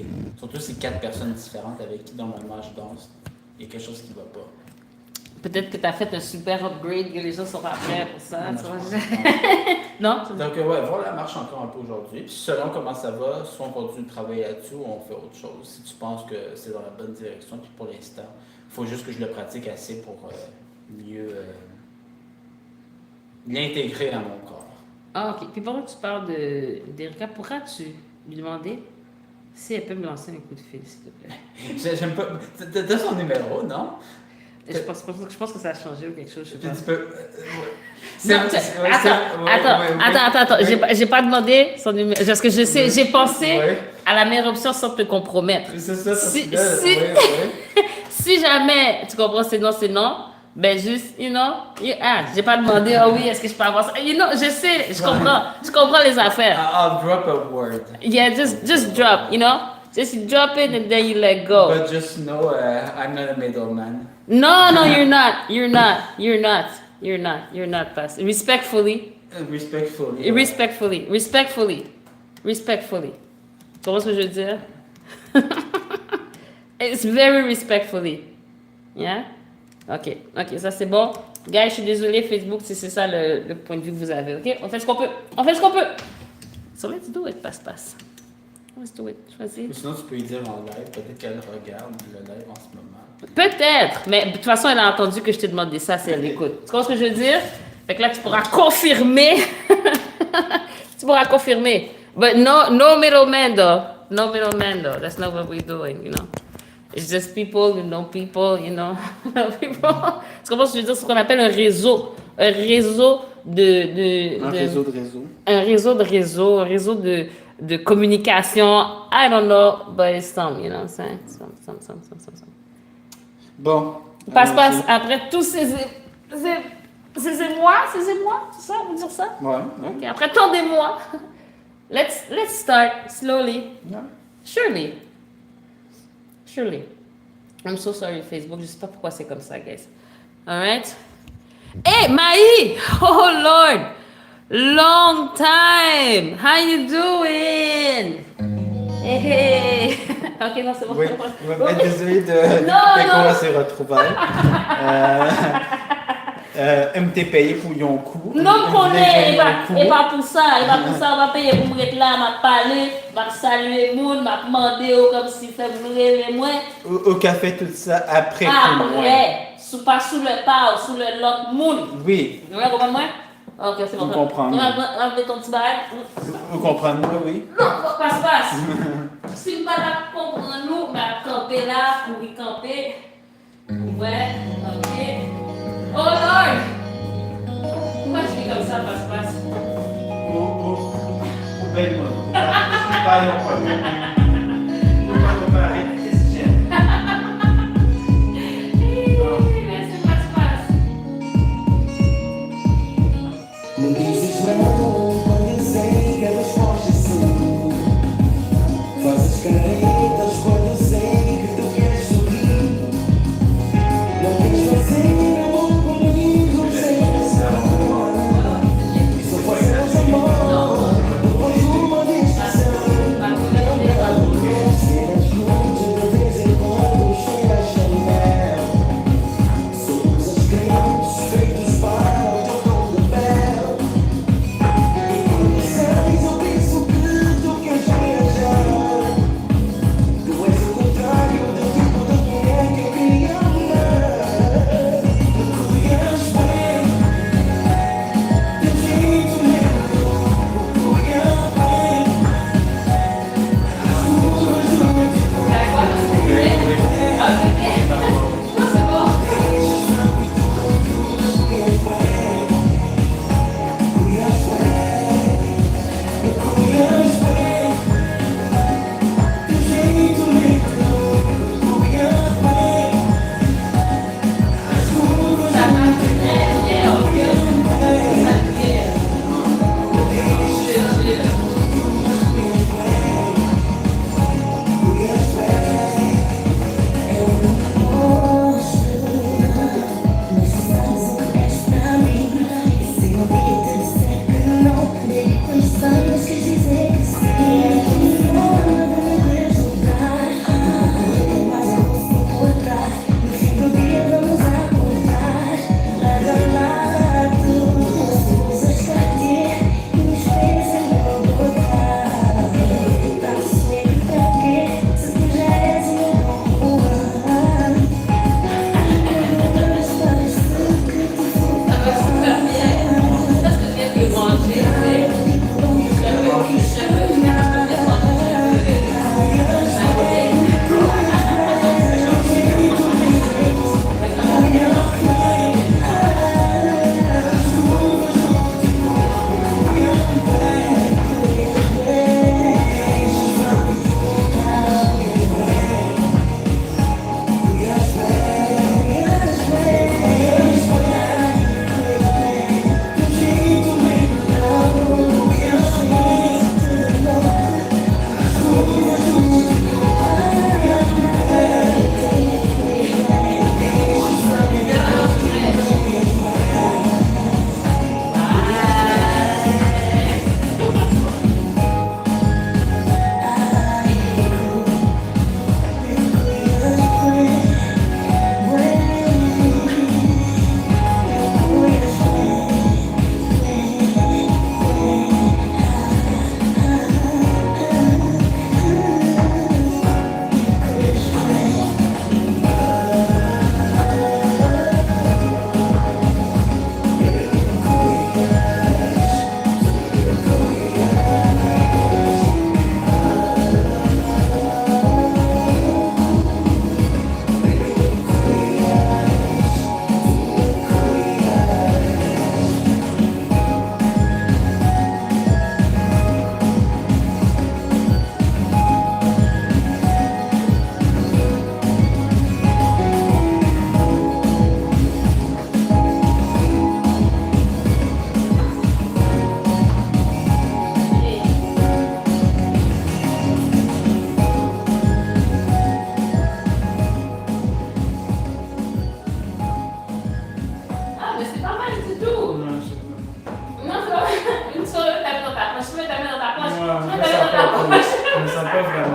qualité. Surtout si 4 personnes différentes avec qui normalement je danse, il y a quelque chose qui va pas. Peut-être que tu as fait un super upgrade, que les gens sont pas prêts pour ça. Non? Donc, ouais, voilà, marche encore un peu aujourd'hui. Puis selon comment ça va, soit on continue de travailler là-dessus ou on fait autre chose. Si tu penses que c'est dans la bonne direction, puis pour l'instant, il faut juste que je le pratique assez pour mieux l'intégrer à mon corps. Ah, ok. Puis pendant que tu parles d'Erika, pourras-tu lui demander si elle peut me lancer un coup de fil, s'il te plaît? J'aime pas. T'as son numéro, non? Je pense que ça a changé ou quelque chose, je sais pas. Tu peux. Non, attends. J'ai pas demandé son numéro. Parce que j'ai pensé à la meilleure option sans te compromettre. C'est ça, Si jamais tu comprends c'est non, ben juste, j'ai pas demandé, oui, est-ce que je peux avoir ça? Je comprends les affaires. I'll drop a word. Yeah, just drop, Just drop it and then you let go. But just know, I'm not a middleman. No, you're not. You're not, Pastor. Respectfully. Tu comprends ce que je veux dire? It's very respectfully. Yeah? Ok, ça c'est bon. Guys, je suis désolée, Facebook, si c'est ça le point de vue que vous avez, ok? On fait ce qu'on peut. So let's do it, passe. Let's do it. Choisis. Sinon, tu peux lui dire en live, peut-être qu'elle regarde le live en ce moment. Peut-être, mais de toute façon, elle a entendu que je t'ai demandé ça si elle écoute. Tu comprends ce que je veux dire? Fait que là, tu pourras confirmer. But no middleman, though. No middleman, though. That's not what we're doing, It's just people, people. Tu comprends ce que je veux dire? C'est ce qu'on appelle un réseau. Un réseau de communication. I don't know, but it's some, you know what I'm saying? Some. Bon. Passe. Après tous ces émois, c'est ça? On veut dire ça? Ouais. Ok, après tant d'émois. Let's start slowly. Yeah. Surely. I'm so sorry, Facebook. Je sais pas pourquoi c'est comme ça, guys. Alright? Hey, Maï! Oh, Lord! Long time! How you doing? Hey! Ok, non, c'est bon. Oui, désolé de qu'on va se retrouver. MT payé pour yon coup. Non, connaît, et pas pour ça, on va payer pour me être là, m'a parler, m'a saluer le monde, m'a demandé comme si fait me moi. Au café tout ça après. Après, pas sous le pas, sous le l'autre monde. Oui. Vous comprenez moi? Ok, c'est bon. Vous comprenez. On va ton petit bail. Vous comprenez, oui. Non, passe. Si vous ne comprenez nous, on va camper là, pour y camper. Ouais, ok. Oh Lord! Pourquoi je fais comme ça, passe? Belle mode. Pas non problème. Faut pas comparer les questions. Merci, passe. Me dizes não quando eu sei que elas fogem sim. Fazes caretas quando eu sei que tu queres sorrir. Não queres fazer amor comigo sem razão. Só fazemos amor depois de uma distração. Não quero ser juntos de vez em quando chega a Chanel. Somos as crentes feitos para o teu dom de mel. E quando sais eu penso que tu queres viajar.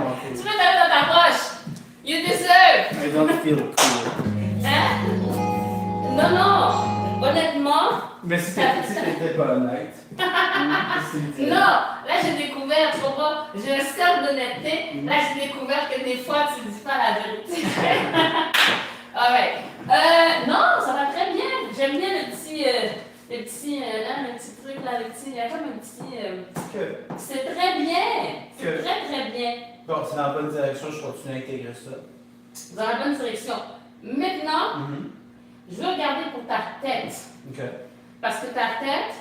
vraiment Tu cool. peux t'aller dans ta poche. You deserve. I don't feel cool. Hein? Non, non. Honnêtement, Mais si t'étais pas honnête. non. Là, j'ai découvert, tu comprends? J'ai un cercle d'honnêteté. Là, j'ai découvert que des fois, tu ne dis pas la vérité. Alright. Non, ça va très bien. J'aime bien le petit là, le petit truc là, il y a comme un petit. C'est très bien. C'est Que- très, très bien. Bon, c'est dans la bonne direction, je continue à intégrer ça. Dans la bonne direction. Maintenant, je veux regarder pour ta tête. OK. Parce que ta tête,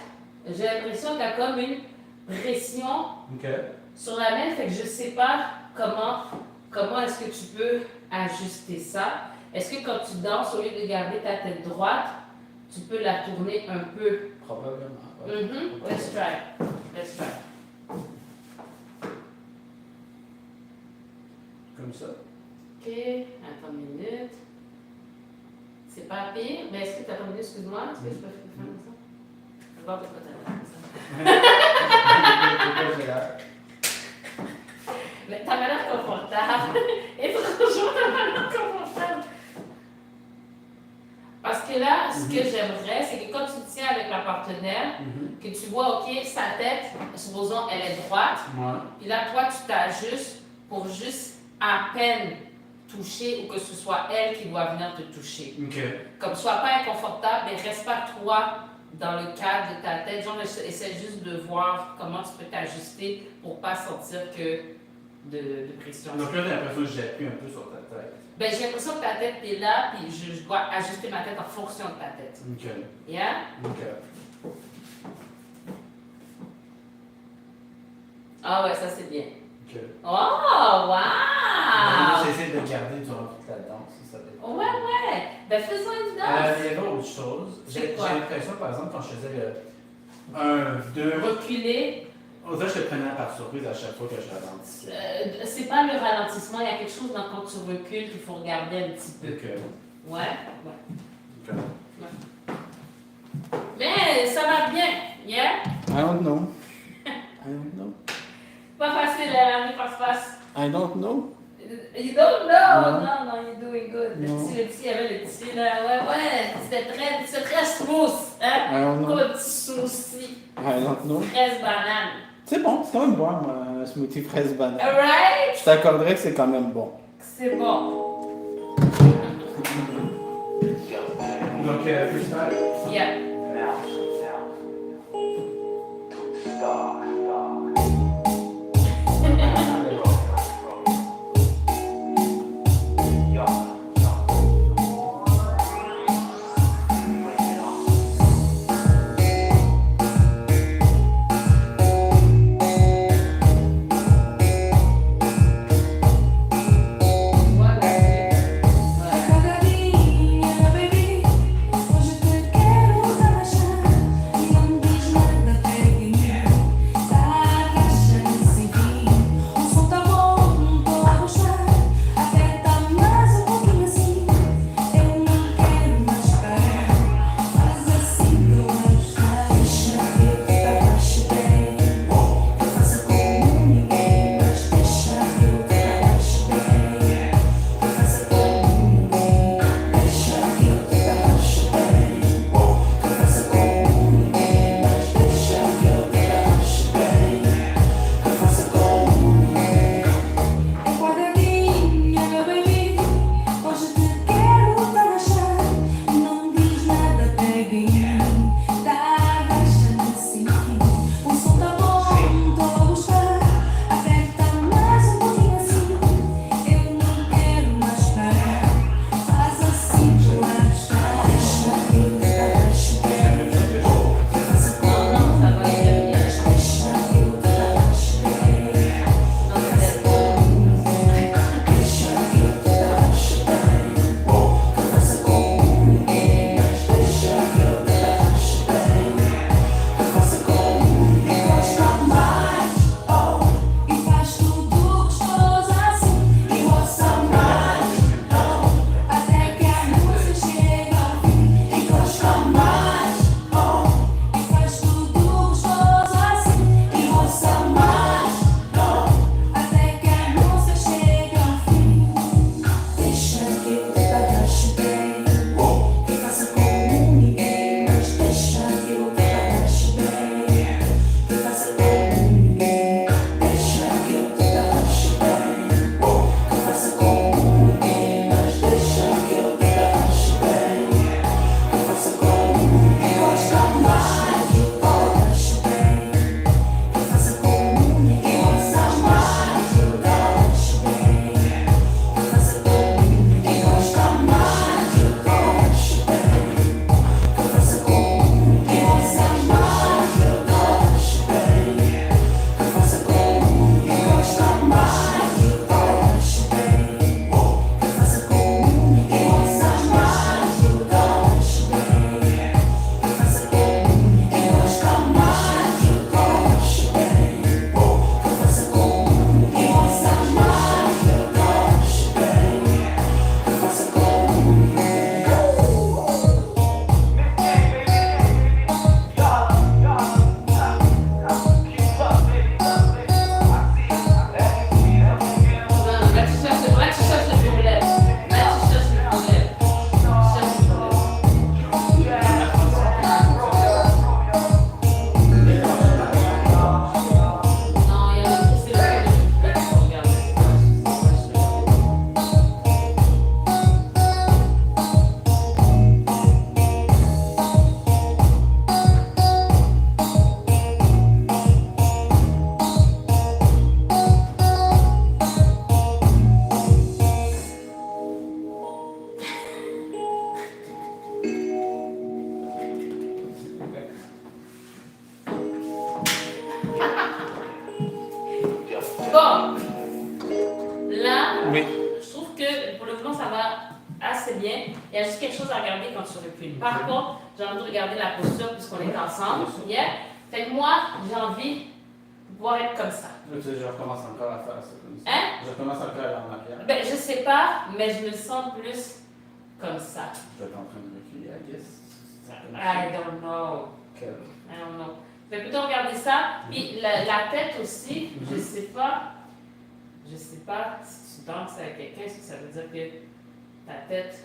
j'ai l'impression qu'il y a comme une pression OK. sur la main, fait que je ne sais pas comment est-ce que tu peux ajuster ça. Est-ce que quand tu danses, au lieu de garder ta tête droite, tu peux la tourner un peu? Probablement. Ouais. Let's try. Let's try. Comme ça. OK, attends une minute. C'est pas pire, mais est-ce que tu as pas minute, excuse-moi, est-ce que je peux faire comme ça? Je vais voir pourquoi tu as comme ça. Mais t'as l'air confortable. Et franchement, t'as l'air confortable. Parce que là, ce que j'aimerais, c'est que quand tu tiens avec la partenaire, que tu vois, OK, sa tête, supposons, elle est droite, Ouais. puis là, toi, tu t'ajustes pour juste à peine toucher ou que ce soit elle qui doit venir te toucher. OK. Comme sois pas inconfortable, mais reste pas toi dans le cadre de ta tête. Genre, essaie juste de voir comment tu peux t'ajuster pour pas sentir que de pression. Donc là, j'ai l'impression que j'appuie un peu sur ta tête. Ben, j'ai l'impression que ta tête est là, puis je dois ajuster ma tête en fonction de ta tête. OK. Yeah? OK. Ah ouais, ça c'est bien. OK. Oh, wow! J'essaie de garder durant toute la danse, si ça fait. Ouais. Ben, faisons une danse. Il y avait autre chose. C'est J'ai quoi? l'impression, par exemple, quand je faisais le 1, 2, Reculer. on dirait que je te prenais par surprise à chaque fois que je ralentissais. C'est pas le ralentissement, il y a quelque chose dans quand tu recules qu'il faut regarder un petit peu. OK. Ouais. OK. Mais ça va bien, yeah? I don't know. I don't know. Pas facile, la vie passe-passe. I don't know. You don't know? Non. Non, you're doing good. Le Non. petit, il y avait le petit, là. Ouais, c'était très smooth, hein? I don't Comme know. un petit smoothie. I don't know. Fraise banane. C'est bon, c'est quand même bon, un smoothie fraise banane. Alright? Je t'accorderais que c'est quand même bon. C'est bon. Donc, freestyle. Yeah. Cada día, baby, hoje te quero dar chance e não diz nada, baby. Oui. Je trouve que pour le moment, ça va assez bien. Il y a juste quelque chose à regarder quand tu recules. Par contre, j'ai envie de regarder la posture puisqu'on est ensemble. Yeah. Fait que moi, j'ai envie de pouvoir être comme ça. Tu sais, je recommence encore à faire ça comme ça. Hein? Je recommence encore à aller en arrière. Ben, je sais pas, mais je me sens plus comme ça. Je vais être en train de reculer, I guess. I don't know. Que- I don't know. Fait que plutôt regarder ça. Puis la tête aussi, je sais pas. Je sais pas si tu danses avec quelqu'un, est-ce que ça veut dire que ta tête.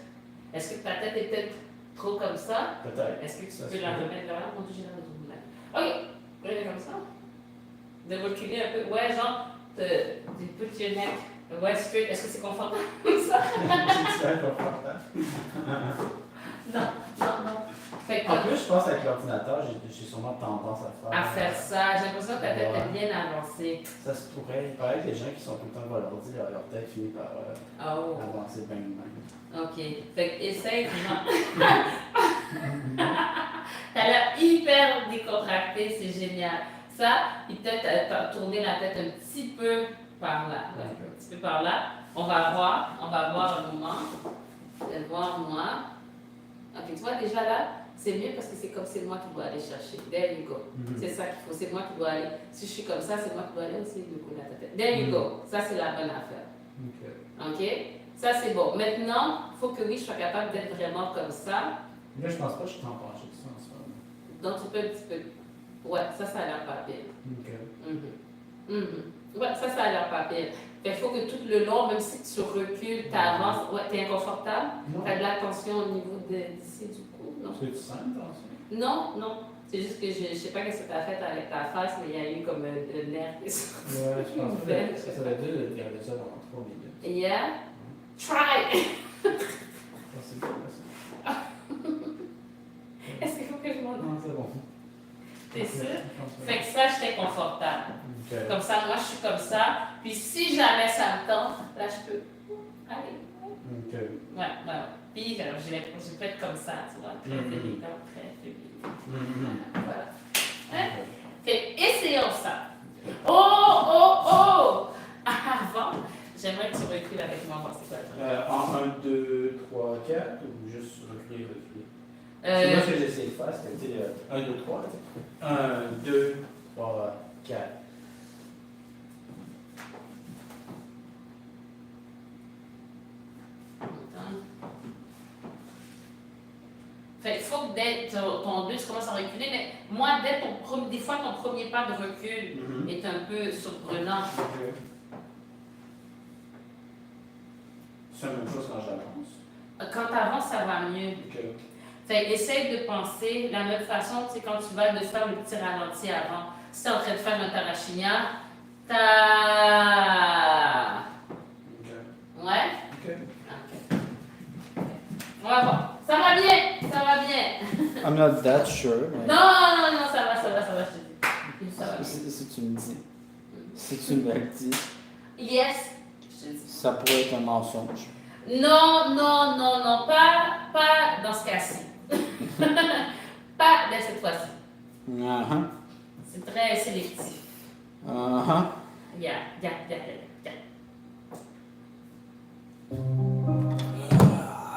Est-ce que ta tête est peut-être trop comme ça? Peut-être. Est-ce que tu Ça peux se la peut. remettre là? Mon Dieu, j'ai l'air de tout mettre. Ok, regarde comme ça. De reculer un peu. Ouais, genre, tu put your neck. Ouais, straight. Est-ce que c'est confortable comme ça? C'est super confortable. Non, non, non. Fait que, En plus, je pense qu'avec l'ordinateur, j'ai sûrement tendance à faire ça, j'ai l'impression que ta tête est bien avancée. Ça se pourrait. Il paraît que les gens qui sont tout le temps devant l'ordi, leur tête finit par Oh, avancer bien de même. ok. Fait que essaye vraiment. T'as l'air hyper décontracté, c'est génial. Ça, puis peut-être tourner la tête un petit peu par là. Ouais, un petit peu par là. On va voir un moment. Je vais voir moi. Ok, tu vois déjà là, c'est mieux parce que c'est comme c'est moi qui dois aller chercher. There you go. C'est ça qu'il faut, c'est moi qui dois aller. Si je suis comme ça, c'est moi qui dois aller aussi me couler la tête. There you go. Ça, c'est la bonne affaire. Ok. Ok? Ça, c'est bon. Maintenant, il faut que oui, je sois capable d'être vraiment comme ça. Là, je pense pas que je suis en penché de ça en ce moment. Donc, tu peux un petit peu. Ouais, ça a l'air pas pire. Ok. Ouais, ça a l'air pas pire. Fait qu'il faut que tout le long, même si tu recules, tu avances. Ouais, t'es inconfortable. Non. T'as de la tension au niveau d'ici du cou, non? Est-ce que tu sens une tension? Non, non. C'est juste que je sais pas ce que tu as fait avec ta face, mais il y a eu comme un nerf qui est sorti. Ouais, je pense que ça va être dur de garder ça pendant 3 minutes. Yeah. Try! Ça, c'est bon, ça. Est-ce qu'il faut que je m'en Non, c'est bon. T'es sûr? Ok. Fait que ça, j'étais confortable. Ok. Comme ça, moi, je suis comme ça. Puis si jamais ça me tente, là, je peux. Allez. Ok. Ouais. Puis je peux être comme ça, tu vois. Très élégant, très féminin. Voilà. Hein? Fait que essayons ça. Oh! Avant, j'aimerais que tu recules avec moi, voir c'est quoi le truc. En 1, 2, 3, 4 ou juste reculer? C'est moi ce que j'essaie de faire, c'était 1, 2, 3. 1, 2, 3, 4. Fait qu'il faut que dès ton 2, tu commences à reculer, mais moi, des fois, ton premier pas de recul est un peu surprenant. Ok. C'est la même chose quand j'avance. Quand tu avances, ça va mieux. Ok. Fait essaye de penser de la même façon, tu sais, quand tu vas de faire le petit ralenti avant. Si tu es en train de faire un tarachinia, Ok. Ouais? Ok. Ok. On va voir. Ça va bien. I'm not that sure, mais... Non, ça va, je te dis. Ça va bien. Si tu me dis, si tu me le dis, Yes, je te dis. ça pourrait être un mensonge. Non, pas dans ce cas-ci. Pas de cette fois-ci. Uh-huh. C'est très sélectif. Uh-huh. Yeah. I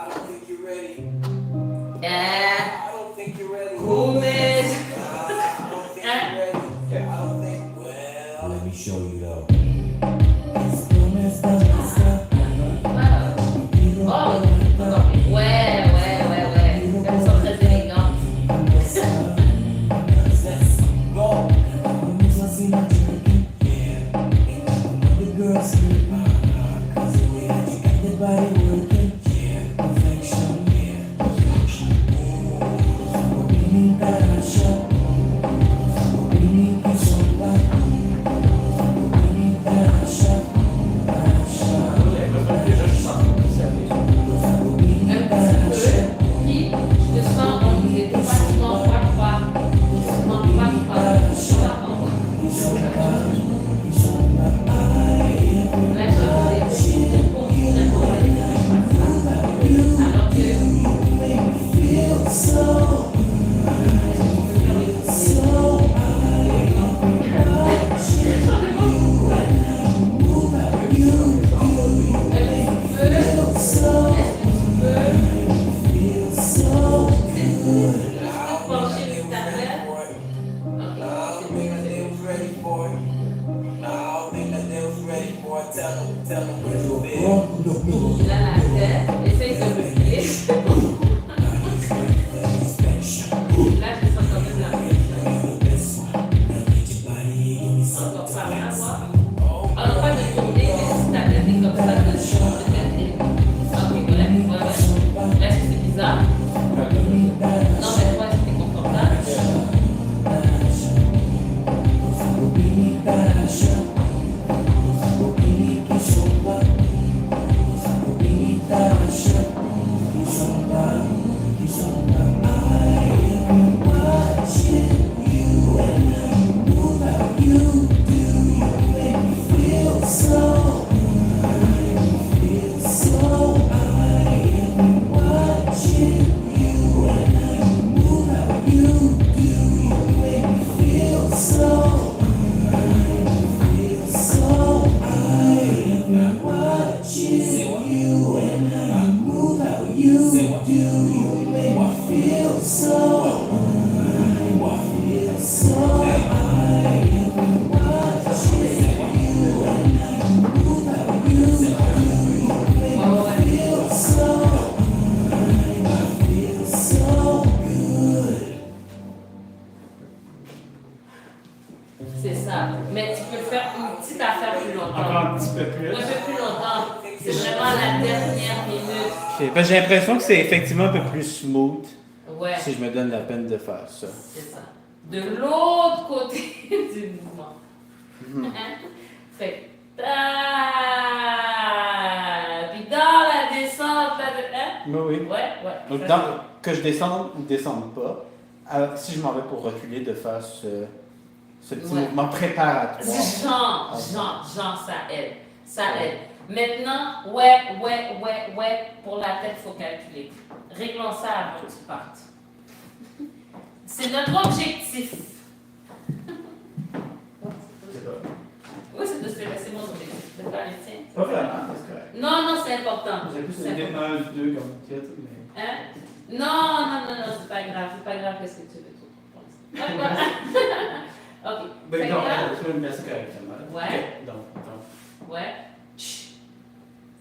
don't think you're ready. Yeah. I don't think you're ready. Cool, man. I don't think you're ready. I don't think. Well, let me show you though. Oh, ouais. Elles sont très élégantes. Go. The girls sleep. Cause the way that you got the body Là, la tête, essaye de reculer. Là, je sens quand même la pression. Encore par là, moi. Alors, pas de tourner, mais si ta tête est comme ça, de peut-être. Ok, voilà, ouais. Là, c'est bizarre. Non, mais toi, c'était confortable. C'est ça. Mais tu peux faire une petite affaire plus longtemps. Encore un petit peu plus. Un peu plus longtemps. C'est vraiment la dernière minute. Ok, ben, j'ai l'impression que c'est effectivement un peu plus smooth Ouais, si je me donne la peine de faire ça. c'est ça. De l'autre côté du mouvement. Hein? Fait que, puis dans la descente, là, hein? Oui, oui. Ouais. Donc, Ça, que je descende ou descende pas, si je m'en vais pour reculer, de faire ce petit Ouais. mouvement préparatoire. Genre, ça aide. Ça aide. Maintenant, ouais, pour la tête, il faut calculer. Réglons ça avant que tu partes. C'est notre objectif. Oui, c'est de se laisser mon objectif. De faire les tiens. Pas vraiment, c'est correct. Non, c'est important. J'ai plus C'est une important. 1, 2 comme titre, mais. Hein? Non, c'est pas grave. C'est pas grave, qu'est-ce que tu veux tout pour l'instant. Ok. Ben, Fait que non, là- tu peux me placer correctement. Ouais. Ok, donc. Ouais.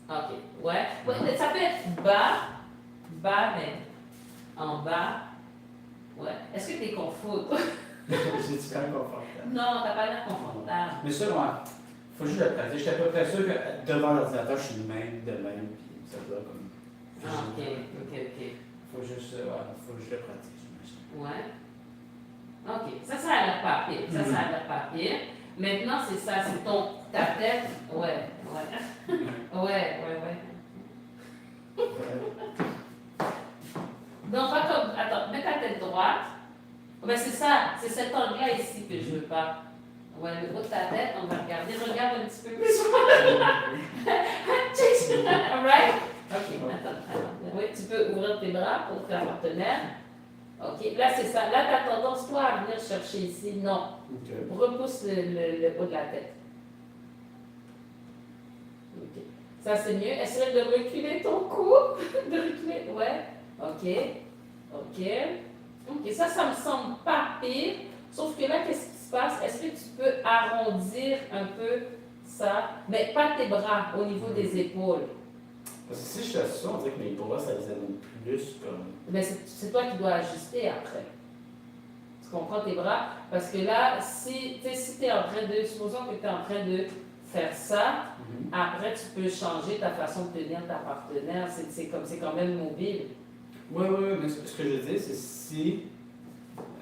Ok. Ouais. Ça peut être bas, mais en bas. Ouais. Est-ce que tu es confort? J'ai-tu quand même confortable? Non, t'as pas l'air confortable. Mais ça, ouais. Faut juste le pratiquer. J'étais à peu près sûr que devant l'ordinateur, je suis de même, puis ça doit comme. Ah, ok. Faut juste, faut juste le pratiquer, j'imagine. Ouais. Ok. Ça a l'air pas pire. Ça a l'air pas pire. Maintenant, c'est ça, c'est ta tête. Ouais. Ouais. Donc, pas comme. Attends, mets ta tête droite. Ben, c'est ça, c'est cet angle-là ici que je veux pas. Ouais, le haut de ta tête, on va regarder. Regarde un petit peu plus. Alright? Ok, attends. Oui, tu peux ouvrir tes bras pour faire partenaire. Ok, là, c'est ça. Là, tu as tendance, toi, à venir chercher ici. Non. Ok. Repousse le haut de la tête. Ok. Ça, c'est mieux. Essaye de reculer ton cou. De reculer. Ouais. Ok. Ok, ça me semble pas pire. Sauf que là, qu'est-ce qui se passe? Est-ce que tu peux arrondir un peu ça? Mais pas tes bras, au niveau des épaules. Parce que si je fais ça, on dirait que mes bras, ça les amène plus comme. Mais c'est toi qui dois ajuster après. Tu comprends tes bras? Parce que là, si tu es en train de. Supposons que tu es en train de faire ça, après tu peux changer ta façon de tenir ta partenaire. C'est quand même mobile. Oui, mais ce que je veux dire, c'est si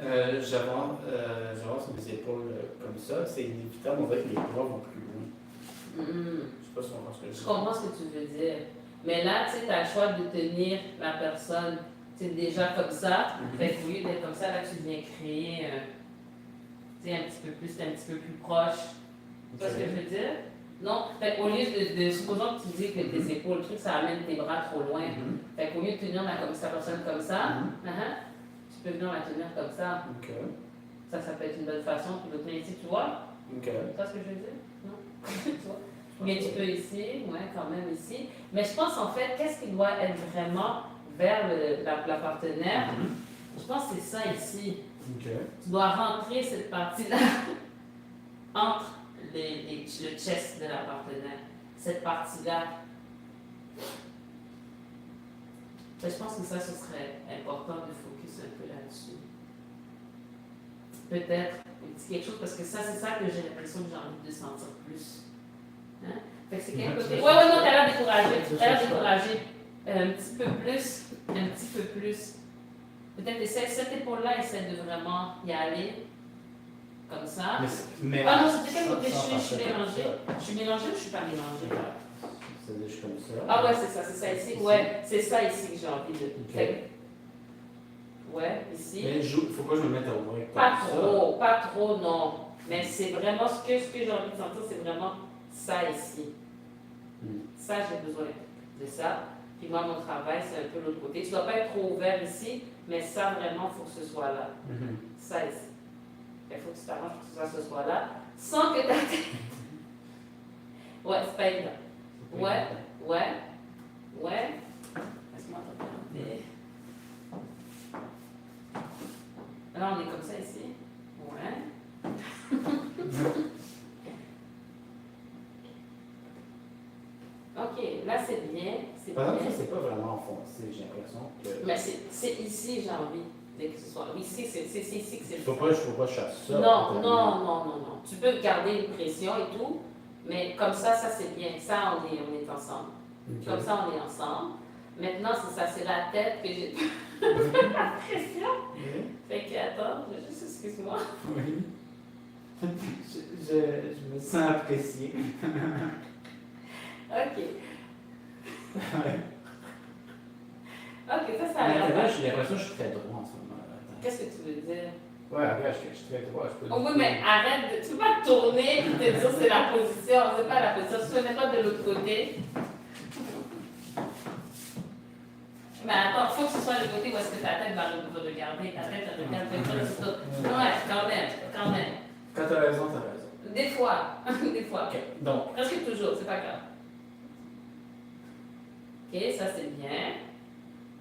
j'avance mes épaules comme ça, c'est inévitable, on dirait que les bras vont plus loin. Je sais pas si on comprend ce que je Je dis. comprends ce que tu veux dire. Mais là, tu sais, tu as le choix de tenir la personne déjà comme ça. Fait qu'au lieu d'être comme ça, là, tu viens créer un petit peu plus proche. Tu vois ce que je veux dire? Non? Fait qu'au lieu de supposons que tu dis que tes épaules, le truc, ça amène tes bras trop loin. Fait qu'au lieu de tenir la personne comme ça, tu peux venir la tenir comme ça. Ok. Ça peut être une bonne façon. Tu peux tenir ici, tu vois? Ok. Tu vois ce que je veux dire? Non? Tu vois? Mais tu peux ici, ouais, quand même ici. Mais je pense en fait, qu'est-ce qui doit être vraiment vers la partenaire? Je pense que c'est ça ici. Ok. Tu dois rentrer cette partie-là entre le chest de la partenaire. Cette partie-là. Ben, je pense que ça, ce serait important de focus un peu là-dessus. Peut-être un petit quelque chose, parce que ça, c'est ça que j'ai l'impression que j'ai envie de sentir plus. Hein? Fait que c'est quel côté? Ouais, non, t'as l'air découragé. T'as l'air découragé. Un petit peu plus. Un petit peu plus. Peut-être essaie cette épaule-là, essaie de vraiment y aller. Comme ça. Mais Ah non, c'était quel côté? sans Je suis passer comme mélangée. ça. Je suis mélangée ou je suis pas mélangée? C'est juste comme ça. Ah ouais, c'est ça ici. Ouais, c'est ça ici que j'ai envie de. Ok. Fait que- ouais, ici. Mais il faut pas que je me mette au moins comme Pas ça. trop, pas trop, non. Mais c'est vraiment ce que j'ai envie de sentir, c'est vraiment ça ici. Hmm. Ça, j'ai besoin de ça. Puis moi, mon travail, c'est un peu l'autre côté. Tu dois pas être trop ouvert ici, mais ça, vraiment, il faut que ce soit là. Mhm. Ça ici. Il faut que tu t'arranges pour que ce soit là, sans que ta tête. Ouais, c'est pas évident. Ouais, ouais, ouais. Laisse-moi te regarder. Là, on est comme ça ici. Ouais. Ok, là c'est bien. C'est Par exemple, bien. ça, c'est pas vraiment enfoncé, j'ai l'impression que. Mais c'est ici, j'ai envie que ce soit. Ici, c'est ici que c'est le Faut pas que je chasse ça. Non, non, non, non, non. Tu peux garder une pression et tout, mais comme ça c'est bien. Ça, on est ensemble. Ok. Comme ça, on est ensemble. Maintenant, c'est ça, c'est la tête que j'ai la pression. Oui. Fait que, attends, juste excuse-moi. Oui. Je me sens apprécié. Ok. Ok, ça a Mais l'air. là, j'ai l'impression que je suis très droit en ce moment. Attends. Qu'est-ce que tu veux dire? Ouais, regarde, je suis très droit. Je peux Oh oui, mais arrête, tu peux pas te tourner et te dire c'est la position. C'est pas la position. Si tu ne mets pas de l'autre côté. Mais attends, il faut que ce soit le côté où est-ce que ta tête va regarder. Ta tête regarde tout. Ouais, quand même, quand même. Quand t'as raison, t'as raison. Des fois, des fois. Ok, donc. Presque toujours, c'est pas grave. Ok, ça c'est bien.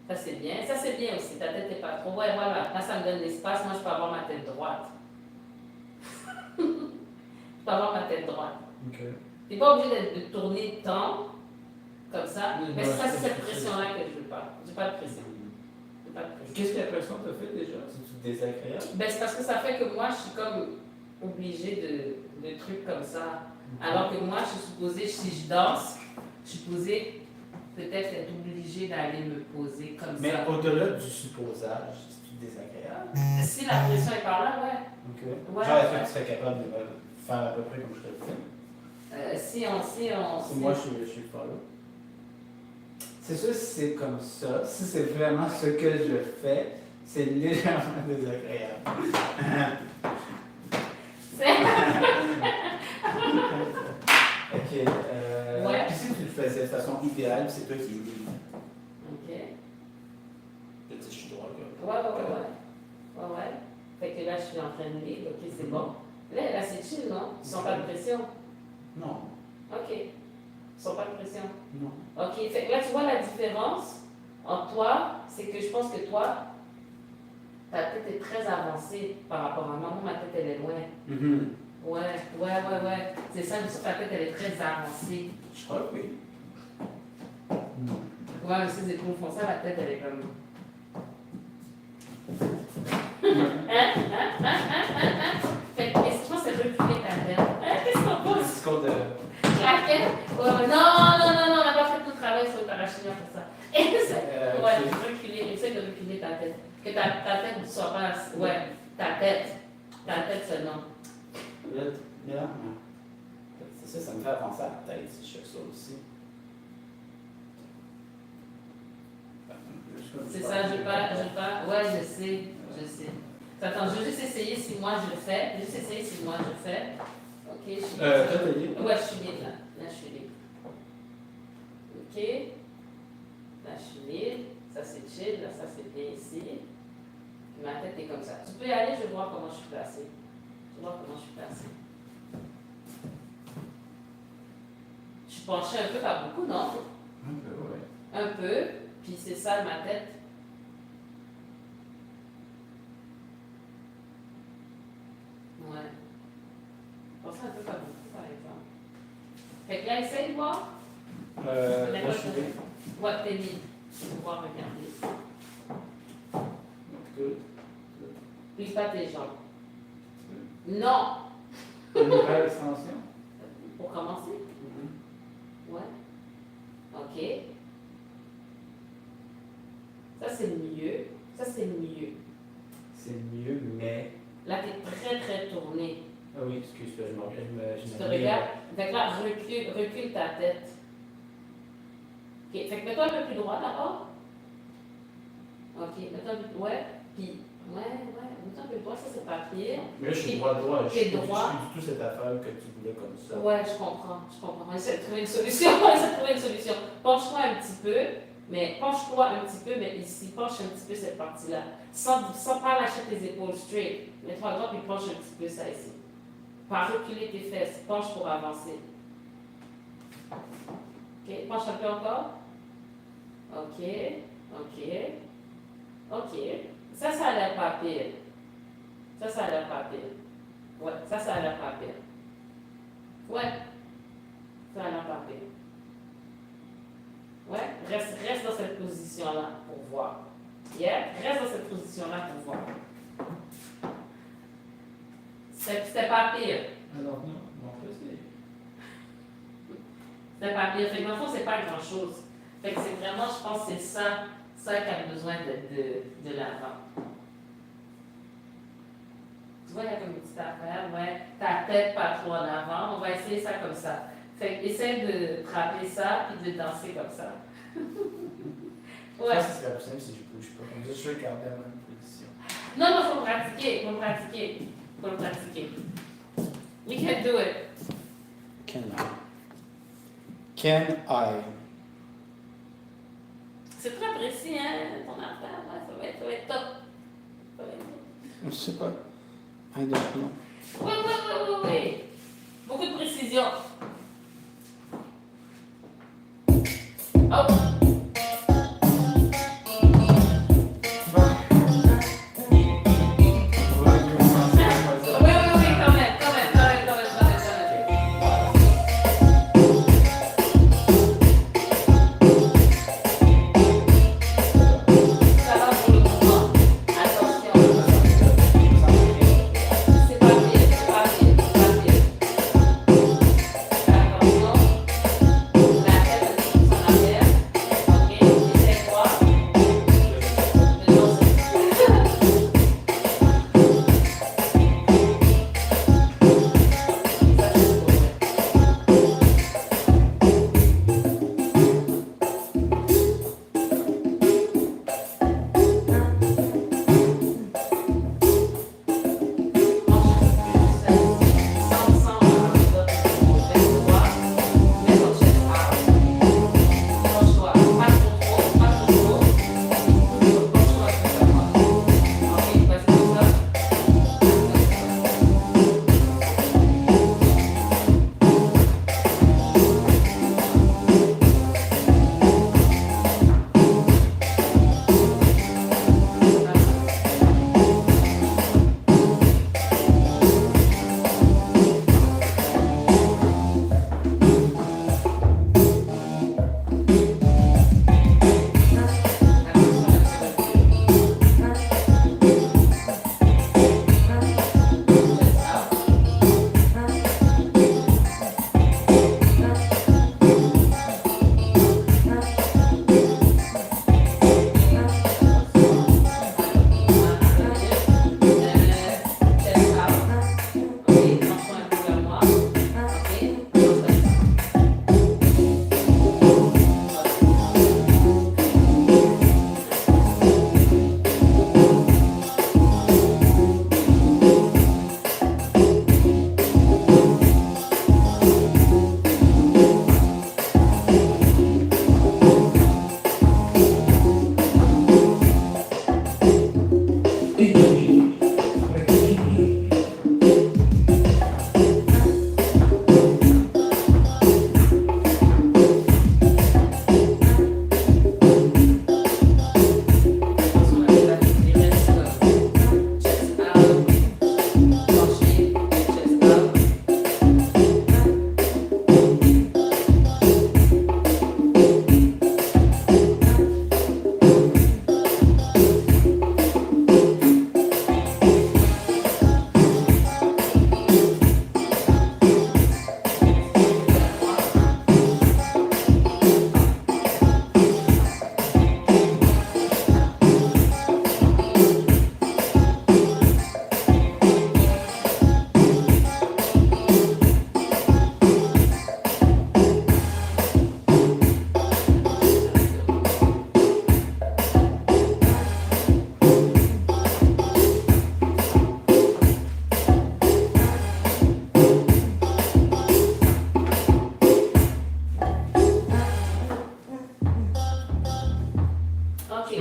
Ça c'est bien. Ça c'est bien aussi. Ta tête n'est pas trop. Ouais, voilà. Là, ça me donne l'espace. Moi, je peux avoir ma tête droite. Je peux avoir ma tête droite. Ok. Tu n'es pas obligé de tourner tant, comme ça. Oui, Mais non, ça, c'est- c'est cette pression-là que je veux pas. Je veux pas de pression. Je veux pas de pression. Qu'est-ce que la pression t'a fait déjà? C'est désagréable? Ben, c'est parce que ça fait que moi, je suis comme obligée de trucs comme ça. Alors que moi, je suis supposée, si je danse, je suis supposée peut-être être obligée d'aller me poser comme Mais ça. au-delà du supposage, c'est désagréable. Si la pression est par là, ouais. Ok. Ouais. Genre, est-ce que tu serais capable de faire à peu près comme je te le fais? Si on. Si moi je suis pas là. C'est sûr, si c'est comme ça, si c'est vraiment ce que je fais, c'est légèrement désagréable. Ok. Ouais. Puis si tu le faisais de façon idéale, c'est toi qui es libre. Ok. Je dis, je suis droit, Ouais, ouais, ouais, ouais. Ouais, ouais. Fait que là, je suis en train de lire. Ok, c'est bon. Là, c'est chill, non? Ils sont pas de pression. Non, Ok. Ils sont pas de pression. non. Ok. Fait que là, tu vois la différence entre toi, c'est que je pense que toi, ta tête est très avancée par rapport à moi. Moi, ma tête, elle est loin. Mhm. Ouais, ouais, ouais, ouais. C'est ça, je dis, ta tête, elle est très avancée. Je crois que oui. Ouais, mais si les épaules font ça, la tête, elle est comme. Fait que, est-ce que tu penses que c'est reculer ta tête? Qu'est-ce qu'on Le pense? discours de. Raquette? Ouais, ouais. Non, on n'a pas fait tout le travail sur le parachute pour ça. Et ça, ouais, reculer, essaie de reculer ta tête. Que ta tête ne soit pas. Ouais, ta tête. Ta tête seulement. Là, c'est ça, ça me fait penser à la tête si je fais ça aussi. C'est ça, je pas. Ouais, je sais. Attends, je vais juste essayer si moi je le fais. Je vais juste essayer si moi je le fais. Ok, je suis Toi, t'es libre? Ouais, je suis libre là. Là, je suis libre. Ok. Là, je suis libre. Ça, c'est chill. Là, ça, c'est bien ici. Puis ma tête est comme ça. Tu peux y aller, je vais voir comment je suis placée. Je vais voir comment je suis placée. Je suis penchée un peu, pas beaucoup, non? Un peu, ouais. Un peu. Puis c'est ça, ma tête. Ouais. Pensez un peu pas beaucoup, par exemple. Fait que là, essaye de voir. Là, je suis bien. Ouais, t'es libre. Tu peux pouvoir regarder. Good. Plie pas tes jambes. Non! Une nouvelle extension. Pour commencer? Ouais. OK. Ça, c'est mieux. Ça, c'est mieux. C'est mieux, mais. Là, t'es très, très tourné. Ah oui, excuse-moi, Tu te regardes. Fait que là, recule ta tête. OK. Fait que mets-toi un peu plus droit d'abord. OK. Mets-toi un peu plus. Ouais. Puis, mets-toi un peu plus droit. Ça, c'est pas pire. Mais là, je suis Puis, droit. Je t'es suis droit. du tout cette affaire que tu voulais comme ça. Ouais, je comprends. On essaie de trouver une solution. On essaie de trouver une solution. Penche-toi un petit peu. Mais penche-toi un petit peu, mais ici, penche un petit peu cette partie-là. Sans pas lâcher tes épaules straight. Mets-toi à droite puis penche un petit peu ça ici. Pas reculer tes fesses. Penche pour avancer. OK. Penche un peu encore. OK. Ça a l'air pas pire. Ça a l'air pas pire. Ouais, ça a l'air pas pire. Ouais. Ça a l'air pas pire. Ouais, reste dans cette position-là pour voir. Yeah, reste dans cette position-là pour voir. C'était pas pire. Alors, non, c'est. C'était pas pire. Fait que dans le fond, c'est pas grand-chose. Fait que c'est vraiment, je pense, c'est ça qui a besoin de l'avant. Tu vois, il y a comme une petite affaire, ouais. Ta tête pas trop en avant. On va essayer ça comme ça. Fait que essaie de frapper ça puis de danser comme ça. Ouais. Ça, ce serait plus simple si je bouge pas. Comme ça, je vais garder la même position. Non, faut le pratiquer. You can do it. Can I? C'est très précis, hein, ton affaire. Ouais, ça va être top. Ça va être top. Je sais pas. I don't know. Oui. Beaucoup de précision. Oh! Oui, quand même. Ça va pour le moment. Attention. C'est pas pire. Attention. La tête en arrière.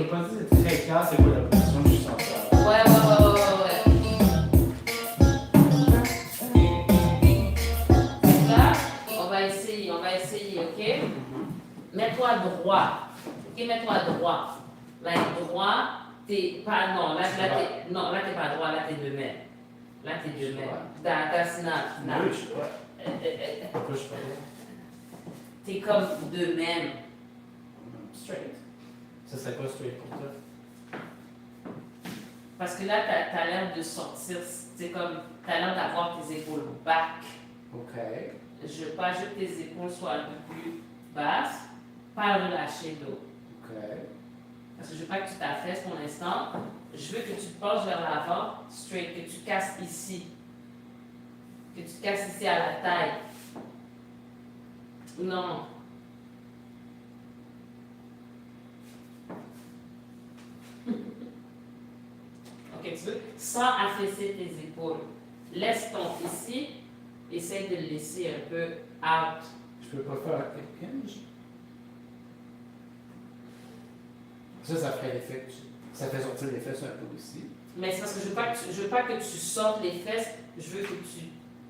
peux pas dire c'est très clair c'est quoi la position que je sens ça. Ouais. Là, on va essayer, ok? Mets-toi droit. Ok, mets-toi droit. Là, droit, t'es pas, non, là, t'es pas droit, là, t'es de même. Là, t'es de même. That's not. Oui, je suis droit. Pourquoi je suis pas droit? T'es comme de même. Straight. Ça serait quoi straight pour toi? Parce que là, t'as l'air de sortir, c'est comme, t'as l'air d'avoir tes épaules back. Ok. Je veux pas que tes épaules soient un peu plus basses, pas relâcher l'eau. Ok. Parce que je veux pas que tu t'affaisses pour l'instant. Je veux que tu te penches vers l'avant, straight, que tu casses ici. Que tu te casses ici à la taille. Non. Ok, tu veux, sans affaisser tes épaules. Laisse ton ici, essaye de le laisser un peu out. Je peux pas faire un hinge. Ça ferait l'effet que ça fait sortir les fesses un peu aussi. Mais c'est parce que je veux pas que tu sortes les fesses, je veux que tu...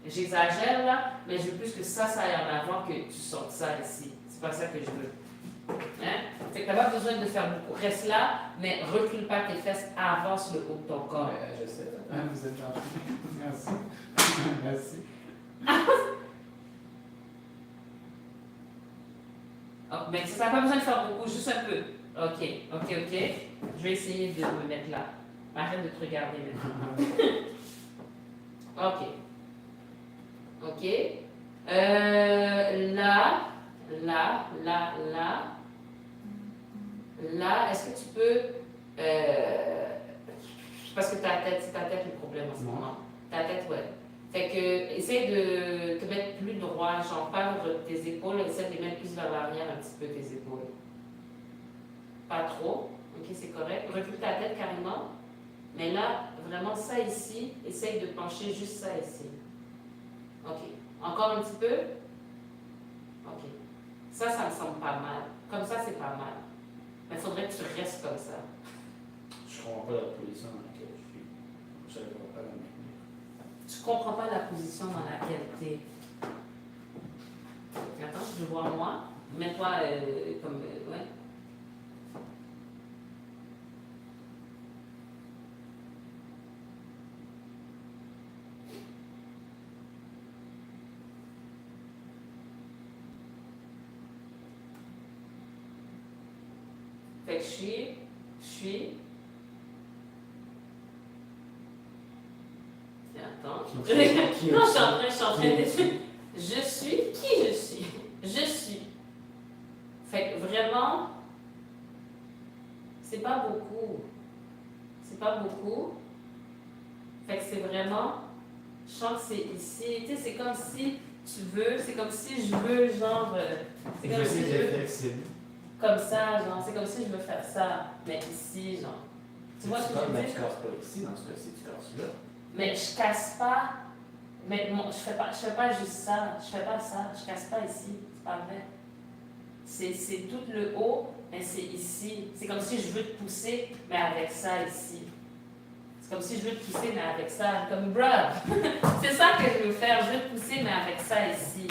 J'exagère là, mais je veux plus que ça aille en avant que tu sortes ça ici. C'est pas ça que je veux. Hein? Fait que t'as pas besoin de faire beaucoup. Reste là, mais recule pas tes fesses, avance le haut de ton corps. Ouais, je sais. Vous êtes gentil. Merci. Merci. Oh, mais ça n'a pas besoin de faire beaucoup, juste un peu. Ok. Je vais essayer de me mettre là. Arrête de te regarder maintenant. Ok. Là, est-ce que tu peux... parce que c'est ta tête le problème en ce moment. Ta tête, ouais. Fait que, essaye de te mettre plus droit, genre pas tes épaules, essaye de les mettre plus vers l'arrière un petit peu tes épaules. Pas trop, ok, c'est correct. Recule ta tête carrément. Mais là, vraiment ça ici, essaye de pencher juste ça ici. Ok. Encore un petit peu. Ok. Ça me semble pas mal. Comme ça, c'est pas mal. Mais il faudrait que tu restes comme ça. Je comprends pas la position dans laquelle je suis. Je ne comprends pas la maintenir. Tu comprends pas la position dans laquelle tu es. Attends, je veux voir moi. Mets-toi comme... ouais. Fait que je suis. Attends. Non, je suis en train de... Je suis qui je suis. Je suis. Fait que vraiment, c'est pas beaucoup. Fait que c'est vraiment, je sens que c'est ici. Tu sais, c'est comme si tu veux, c'est comme si je veux, genre. C'est comme si je veux. Flexible. Comme ça, genre, c'est comme si je veux faire ça, mais ici, genre. Tu vois ce que je veux Mais dire? tu casses pas ici, dans ce cas-ci, tu casses là. Mais je casse pas. Mais je fais pas juste ça. Je fais pas ça. Je casse pas ici. C'est pas vrai. C'est tout le haut, mais c'est ici. C'est comme si je veux te pousser, mais avec ça ici. C'est comme si je veux te pousser, mais avec ça. Comme, bruh! C'est ça que je veux faire. Je veux te pousser, mais avec ça ici.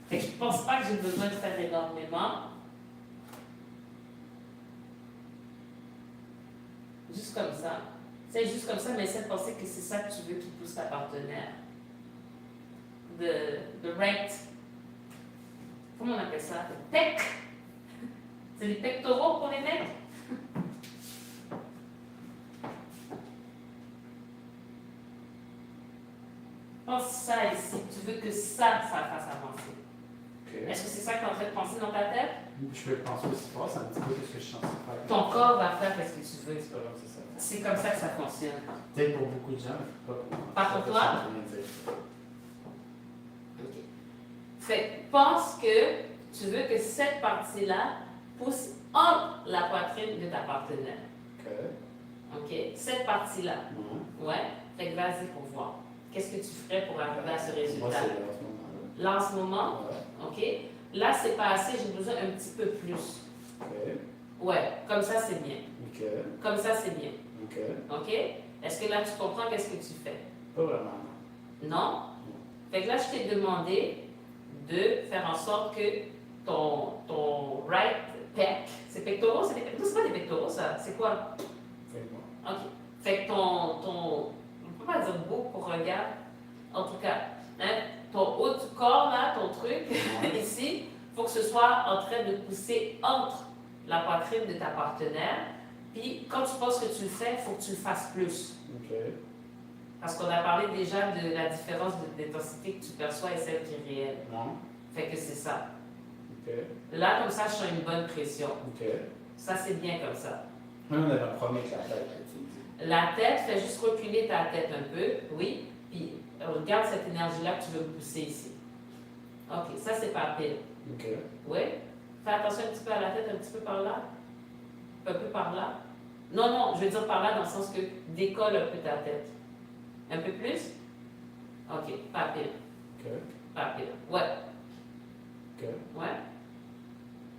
Fait que je pense pas que j'ai besoin de faire énormément. Juste comme ça. C'est juste comme ça, mais essaie de penser que c'est ça que tu veux qui pousse ta partenaire. The right. Comment on appelle ça? Le pec. C'est les pectoraux pour les mecs? Pense ça ici. Tu veux que ça fasse avancer. Ok. Est-ce que c'est ça que tu es en train de penser dans ta tête? Je peux le penser aussi fort, c'est un petit peu ce que je suis censé faire. Ton corps va faire ce que tu veux. C'est pas grave, c'est ça. C'est comme ça que ça fonctionne. Peut-être pour beaucoup de gens, mais pas pour moi. Pas pour toi? Je viens de dire. Ok. Fait que pense que tu veux que cette partie-là pousse entre la poitrine de ta partenaire. Ok. Ok? Cette partie-là. Mhm. Ouais? Fait que vas-y pour voir. Qu'est-ce que tu ferais pour arriver à ce Moi, résultat? c'est là, à ce moment-là. Là, en ce moment, Ouais. ok? Là, c'est pas assez, j'ai besoin un petit peu plus. Ok. Ouais, comme ça, c'est bien. OK. Comme ça, c'est bien. OK. OK? Est-ce que là, tu comprends qu'est-ce que tu fais? Pas vraiment. Non? Fait que là, je t'ai demandé de faire en sorte que ton right pec, c'est pectoraux, c'est pas des pectoraux, ça. C'est quoi? Fais-moi. OK. Fait que on peut pas dire beau pour regard. En tout cas, hein, ton haut du corps, là, ton truc, ici, il faut que ce soit en train de pousser entre la poitrine de ta partenaire. Puis, quand tu penses que tu le fais, il faut que tu le fasses plus. OK. Parce qu'on a parlé déjà de la différence d'intensité que tu perçois et celle qui est réelle. Non. Fait que c'est ça. OK. Là, comme ça, je sens une bonne pression. OK. Ça, c'est bien comme ça. Là, on avait un premier avec la tête. là, tu dis. La tête, fais juste reculer ta tête un peu, oui. Puis, regarde cette énergie-là que tu veux pousser ici. OK, ça, c'est pas pire. OK. Oui. Fais attention un petit peu à la tête, un petit peu par là. Un peu par là. Non, non, je veux dire par là dans le sens que décolle un peu ta tête. Un peu plus? OK, pas pire. OK. Pas pire. Ouais. OK. Ouais.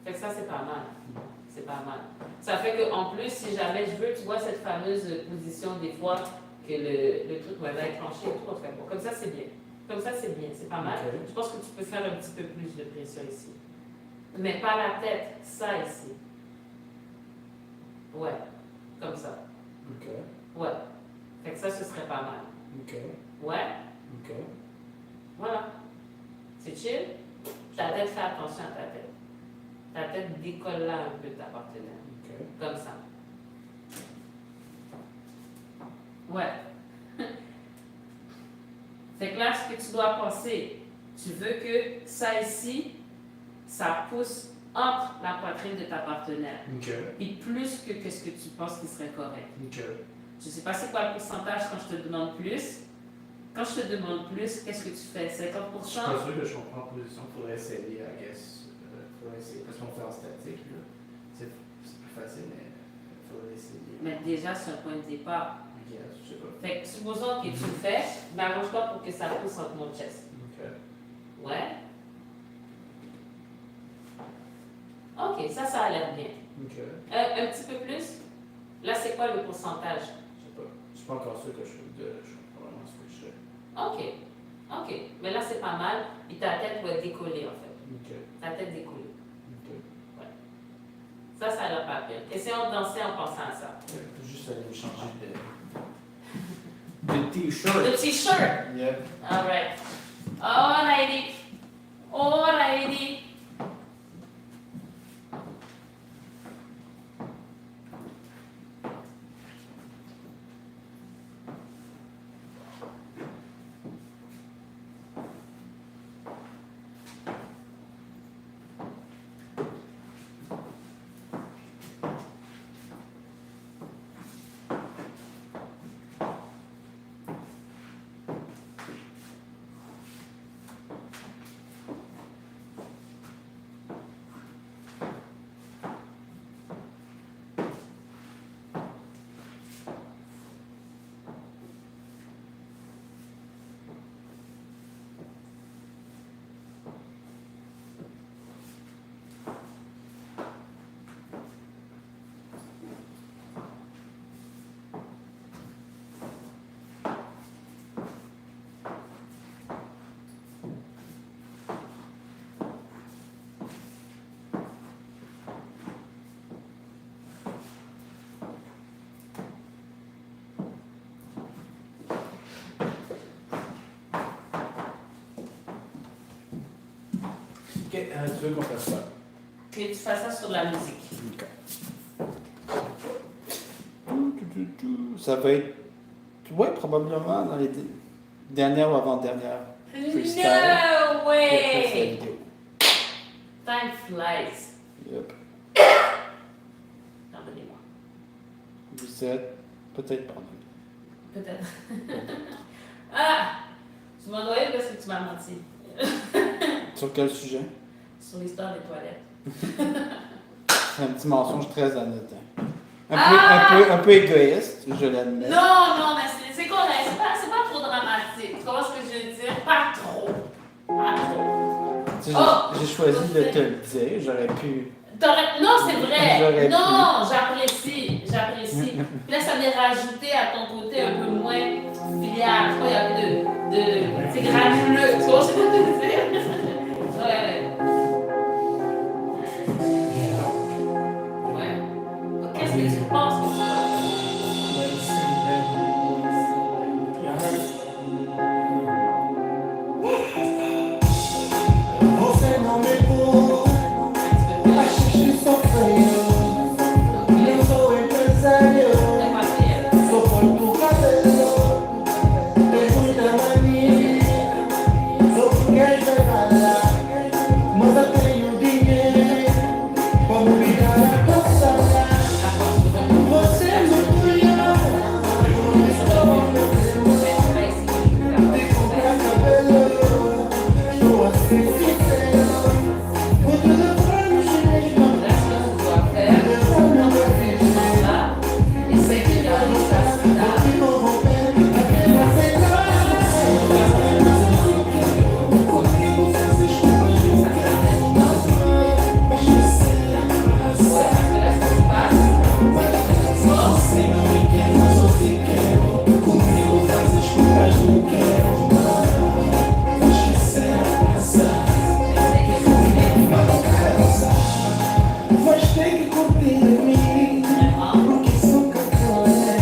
Fait que ça, c'est pas mal. C'est pas mal. Ça fait qu'en plus, si jamais je veux, tu vois cette fameuse position des fois que le truc va être enclenché et tout. Enfin, bon, comme ça, c'est bien. Comme ça, c'est bien. C'est pas mal. Ok. Je pense que tu peux faire un petit peu plus de pression ici. Mais pas la tête. Ça ici. Ouais. Comme ça. OK. Ouais. Fait que ça, ce serait pas mal. OK. Ouais. OK. Voilà. C'est chill. Ta tête, fais attention à ta tête. Ta tête décolle là un peu de ta partenaire. OK. Comme ça. Ouais. Fait que là, ce que tu dois penser, tu veux que ça ici, ça pousse entre la poitrine de ta partenaire. OK. Puis plus que ce que tu penses qui serait correct. OK. Je ne sais pas c'est quoi le pourcentage quand je te demande plus. Quand je te demande plus, qu'est-ce que tu fais? 50%? Je suis pas sûr que je comprends la position. Faudrait essayer, I guess. Faudrait essayer. Parce qu'on fait en statique, là. C'est plus facile, mais faudrait essayer. Mais déjà, c'est un point de départ. I guess, je sais pas. Fait que supposons que tu le fais, mais arrange-toi pour que ça pousse entre mon chest. OK. Ouais. OK, ça a l'air bien. OK. Un petit peu plus? Là, c'est quoi le pourcentage? Je sais pas. Je suis pas encore sûr que je suis probablement ce que je fais. OK. OK. Mais là, c'est pas mal. Puis ta tête va décoller, en fait. OK. Ta tête décolle. OK. Ça a l'air pas pire. Essayons de danser en pensant à ça. Juste aller me changer de t-shirt. Le t-shirt! Yeah. All right. Alrighty. Alrighty. OK, tu veux qu'on fasse ça? Que tu fasses ça sur la musique. OK. Ça va être, ouais, probablement dans les dernières ou avant-dernières freestyle. No pour way! cette vidéo. Time flies. Yep. Pardonnez-moi. Vous êtes peut-être pas. Peut-être. Ah! Tu m'as envoyé parce que tu m'as menti. Sur quel sujet? Sur l'histoire des toilettes. C'est un petit mensonge très anodin. Ah! Un peu égoïste, je l'admets. Non, non, mais c'est correct. C'est pas trop dramatique. Tu comprends ce que je veux dire? Pas trop. Pas trop. Tu sais, Oh! j'ai choisi de te le dire, j'aurais pu. Non, c'est vrai. J'aurais pu. Non, j'apprécie. Puis là, ça vient rajouter à ton côté un peu moins filial. Tu vois, il y a un peu de c'est granuleux. Tu vois ce que je veux dire? Ouais. Ouais. Qu'est-ce que tu penses que Você não me pôs, achas que sou feio. Eu sou empresário, é parceiro? sou corto cabelo. Tenho muita mania, sou quem vai falar. Mas eu tenho dinheiro, como virar a calçada. Você não cria, eu estou ao meu tempo. De comprar cabelo, estou a ser sincero. Vou te levar no chinês, não dá. Eu não vou fingir. E sei que já não está. E não vou ver até você comigo, essas desculpas. Mas você você não me quer, mas eu te quero. Comigo faz as coisas, não quero. Mas você mas tem que curtir de mim, porque sou cantora.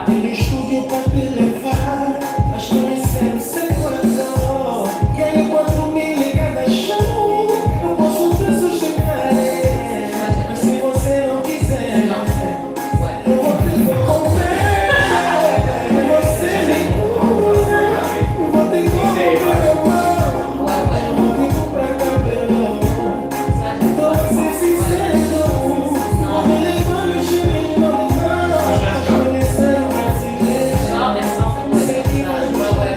Tenho estúdio para te levar, mas conhecendo sem coração. E aí quando me liga da chão, eu posso te sossegar. Mas se você não quiser, eu vou te corromper. Você me cura, vou te corromper. Vou te comprar cabelo. Vou ser sincero, não me levando no chinês, não me levando. Conhecer o brasileiro, sei que vai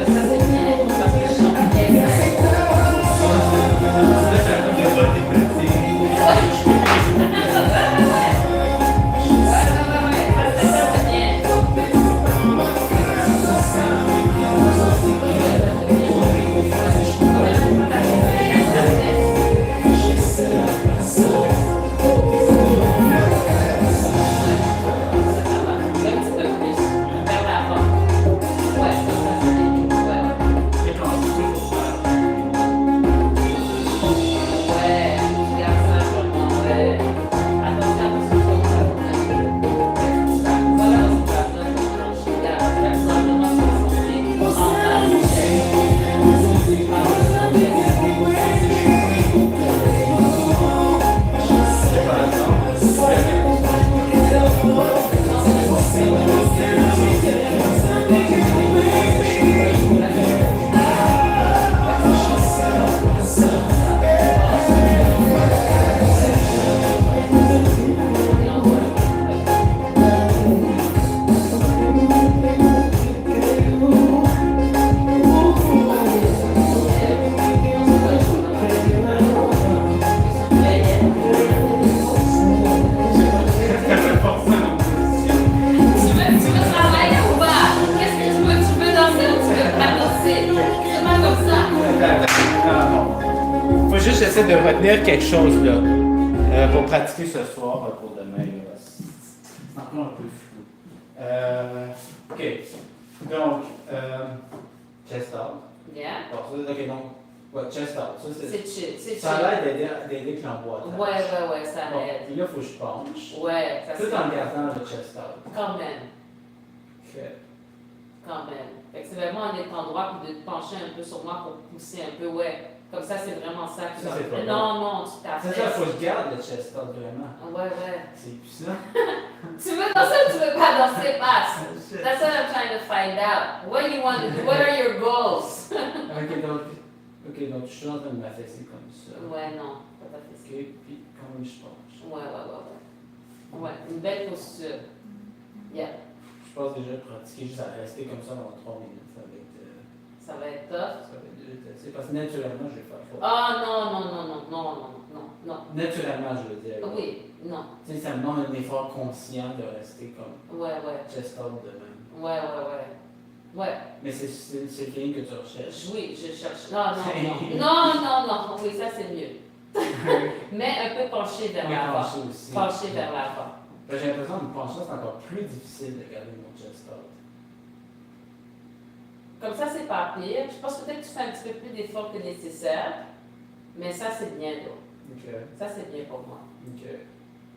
Faut juste que j'essaie de retenir quelque chose là, pour pratiquer ce soir pour demain. Là. C'est encore un peu flou. Ok, donc, chest out. Yeah. Ok, donc, ouais, chest out. Ça, C'est chill, c'est ça a chill. l'air d'aider que l'emboîtage. Ouais, ça Bon, aide. puis là, il faut que je penche. Ouais, ça Tout c'est en gardant le chest out. quand même. Ok. Quand même. Fait que c'est vraiment un être endroit puis de te pencher un peu sur moi pour pousser un peu, ouais. Comme ça, c'est vraiment ça qui Ça, c'est pas Non, tout à C'est fait. ça, il faut que je garde le chest out vraiment. Ouais. C'est puissant. Tu veux danser ou tu veux pas danser, passe? That's what I'm trying to find out. What do you want to do? What are your goals? Ok, donc je suis en train de m'affaisser comme ça. Ouais, non, pas ta Ok, fesse. puis comment je penche? Ouais. Ouais, une belle posture. Yeah. Je pense déjà pratiquer juste à rester comme ça pendant 3 minutes. Ça va être tough. Ça va être déjà assez. Parce que naturellement, je vais faire faute. Ah non. Naturellement, je veux dire. Oui, non. Tu sais, ça me demande un effort conscient de rester comme Ouais. chest out de même. Ouais. Mais c'est le feeling que tu recherches. Oui, je cherche. Non. Oui, ça c'est mieux. Mais un peu penché vers Mais l'avant. penché aussi. Penché vers l'avant. J'ai l'impression que me pencher, c'est encore plus difficile de garder mon chest out. Comme ça, c'est pas pire. Je pense peut-être que tu fais un petit peu plus d'effort que nécessaire. Mais ça, c'est bien, là. Ok, Ça, c'est bien pour moi. ok.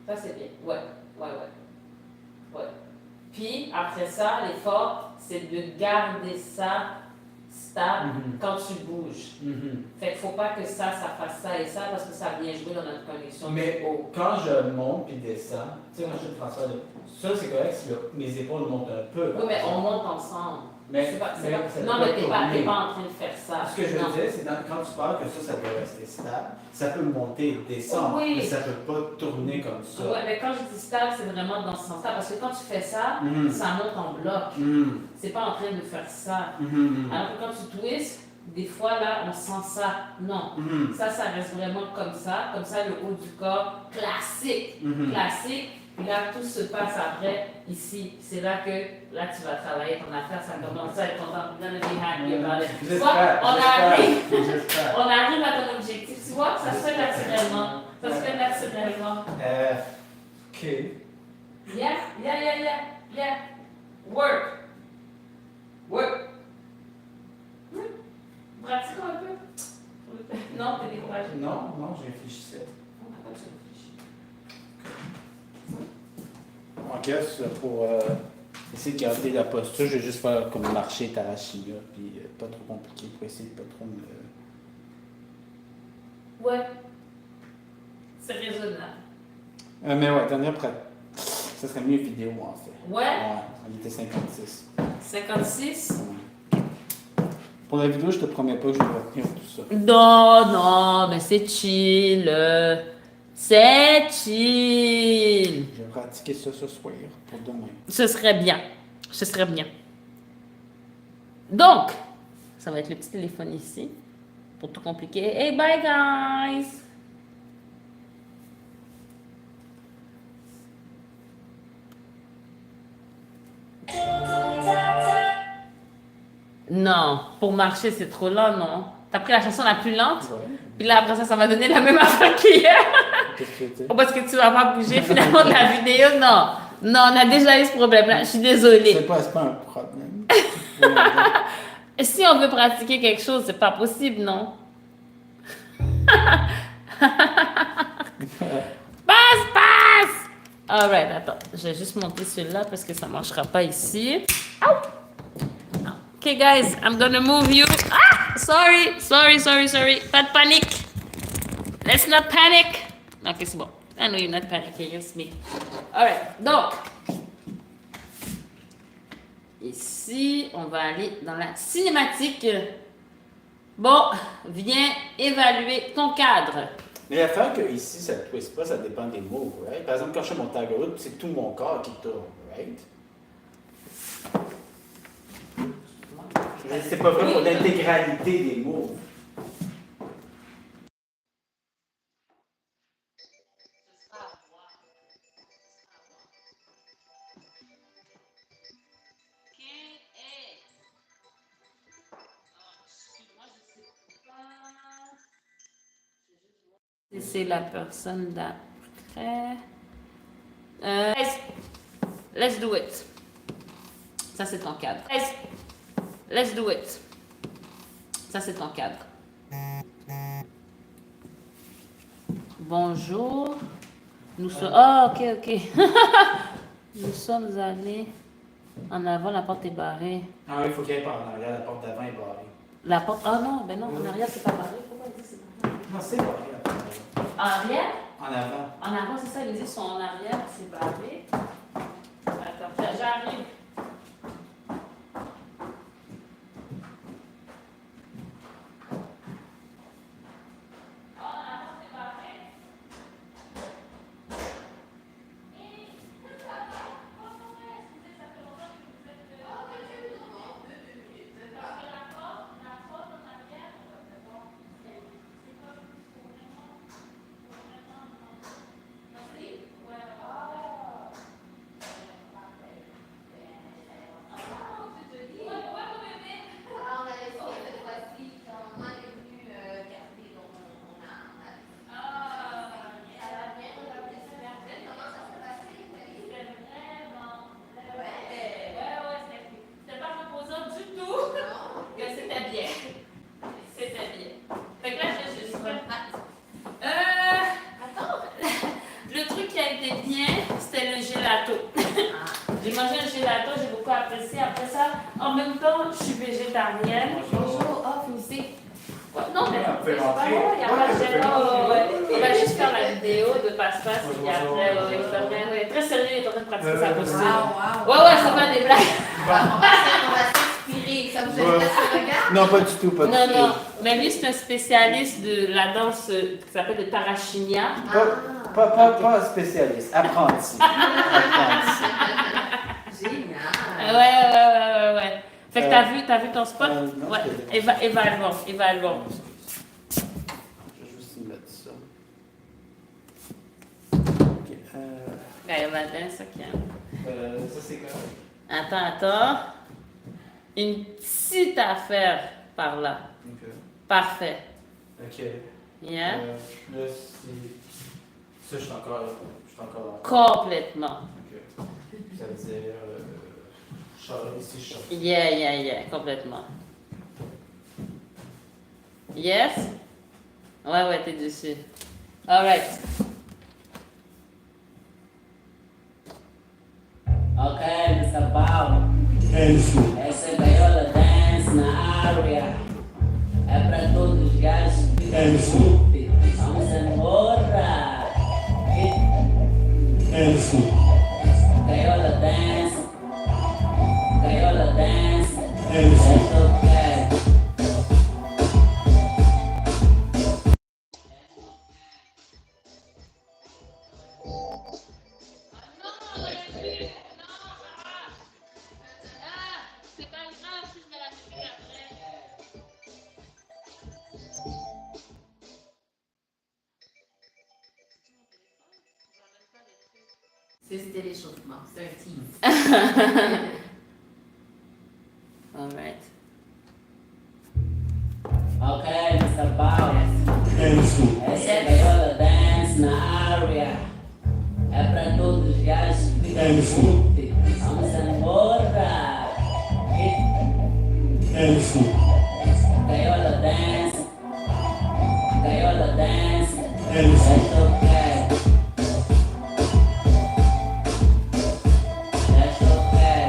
Ça, c'est bien. Ouais, ouais, ouais. Ouais. Puis, après ça, l'effort, c'est de garder ça stable Mhm. quand tu bouges. Mhm. Fait qu'il faut pas que ça fasse ça et ça parce que ça vient jouer dans notre connexion Mais du haut. quand je monte puis descends, tu sais, quand je fais le transfert de. Ça, c'est correct si mes épaules montent un peu. Oui, mais on monte ensemble. Mais, C'est pas- mais ça non, peut mais t'es pas tourner. en train de faire ça. Ce que je Non. veux dire, c'est quand tu parles que ça doit rester stable, ça peut monter et descendre, Oui. mais ça peut pas tourner comme ça. Ouais, mais quand je dis stable, c'est vraiment dans ce sens-là. Parce que quand tu fais ça, Mhm. ça monte en bloc. Mhm. C'est pas en train de faire ça. Mhm. Alors que quand tu twists, des fois là, on sent ça. Non. Mhm. Ça reste vraiment comme ça le haut du corps, classique. Mhm. Classique. Puis là, tout se passe après, ici. C'est là que, là, tu vas travailler ton affaire, ça commence à être content. You're gonna be happy about it. Tu vois, J'espère. on arrive à ton objectif. Tu vois, ça se fait naturellement. Ça se fait naturellement. Ok. Yeah. Work. Pratique un peu. Non, t'es découragé. Non, je réfléchissais. Pourquoi tu réfléchis? En guess, pour essayer de garder la posture, je vais juste faire comme marcher Tarashina, puis pas trop compliqué pour essayer de pas trop me. Ouais. C'est raisonnable. Mais ouais, dernière pratique. Ça serait mieux vidéo en fait. Ouais. On était 56. 56. Pour la vidéo, je te promets pas que je vais retenir tout ça. Non, mais c'est chill. C'est chill. Je vais pratiquer ça ce soir pour demain. Ce serait bien. Donc, ça va être le petit téléphone ici. Pour tout compliquer. Hey, bye guys! Non, pour marcher, c'est trop lent, non? T'as pris la chanson la plus lente? Ouais. Puis là, après ça va donner la même affaire qu'hier. Qu'est-ce que c'était? Oh, parce que tu vas pas bouger finalement de la vidéo, non. Non, on a déjà eu ce problème-là. Je suis désolée. C'est pas un problème. Si on veut pratiquer quelque chose, c'est pas possible, non? Passe! Alright, attends. Je vais juste monter celui-là parce que ça marchera pas ici. Ow! Okay, guys, I'm gonna move you. Ah! Sorry. Pas de panique. Let's not panic. Ok, c'est bon. I know you're not panicking, it's me. Alright, donc. Ici, on va aller dans la cinématique. Bon, viens évaluer ton cadre. Mais l'affaire que ici, ça ne twist pas, ça dépend des moves, right? Par exemple, quand je fais mon tag out, c'est tout mon corps qui tourne, right? C'est pas vrai pour l'intégralité des moves. C'est la personne d'après. Let's do it. Ça, c'est ton cadre. Let's do it. Ça, c'est ton cadre. Bonjour. Nous sommes... Ah, ok. Nous sommes allés en avant, la porte est barrée. Ah oui, il faut qu'il y ait par en arrière, la porte d'avant est barrée. La porte... Ah non, ben non, en arrière, c'est pas barré. Pourquoi il dit c'est barré? Non, c'est barré, la porte d'avant. En arrière? En avant. En avant, c'est ça, les yeux sont en arrière, c'est barré. Attends, j'arrive. été bien, c'était le gelato. J'ai mangé un gelato, j'ai beaucoup apprécié. Après ça, en même temps, je suis végétarienne. Bonjour, oh, Félicité. Ouais, non, mais c'est pas grave, il n'y a pas de gênant. On va juste faire la vidéo de passe-passe et puis après, il faudrait. Très sérieux, il est en train de pratiquer sa posture. Ouais, c'est pas des blagues. On va s'inspirer. Ça vous intéresse le regard? Non, pas du tout, pas du tout. Non, non. Mais lui, c'est un spécialiste de la danse qui s'appelle le Tarashinia. Pas spécialiste, apprenti. Génial. Ouais. Fait que t'as vu ton spot? Non, Ouais. je l'ai. Évaluons. Je vais juste y mettre ça. Ok. Regarde, Madeleine, ça qui est. Ça, c'est correct. Attends. Une petite affaire par là. Ok. Parfait. Ok. Yeah? Là, c'est. Ça, je suis encore là. Complètement. Ok. Ça veut dire. Charlie, ici, je sors. Yeah. Complètement. Yes? Ouais, t'es dessus. Alright. Ok, Mr. Paulo. É isso. Essa é gaiola dance na área. É pra todos os gajos que É isso. curtem. Vamos embora. É isso. Gaiola dance. Gaiola dance. É isso. Ok. C'était l'échauffement. C'est un tease. Alright. Ok, Mr. Paulo. É isso. Essa é gaiola dance na área. É pra todos os gajos que É isso. curtem. Vamos embora. É isso. Gaiola dance. Gaiola dance. É isso. Ok. That's okay.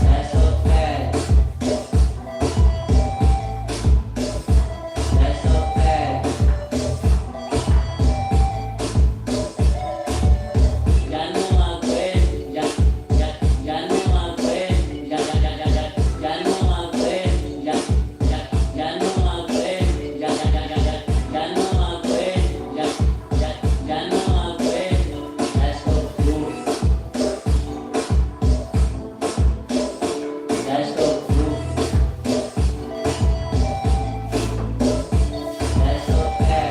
That's okay. That's okay. Já não aguento, já não aguento, já não aguento, já não aguento, já não aguento, já não aguento, that's so cool. That's so cool. That's okay.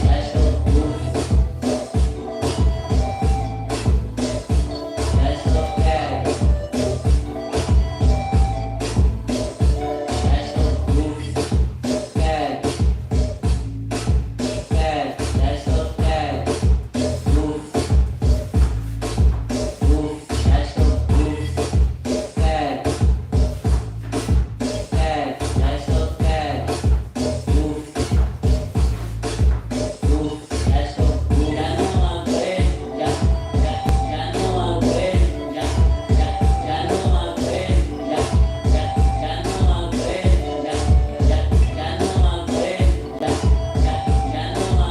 That's so cool. That's okay. That's so cool. Okay. Okay. That's okay. Move. Move. That's so cool. Okay. Okay. That's okay. Move. Move. That's so cool. Já não aguento, já não aguento, já não aguento, já não aguento, já não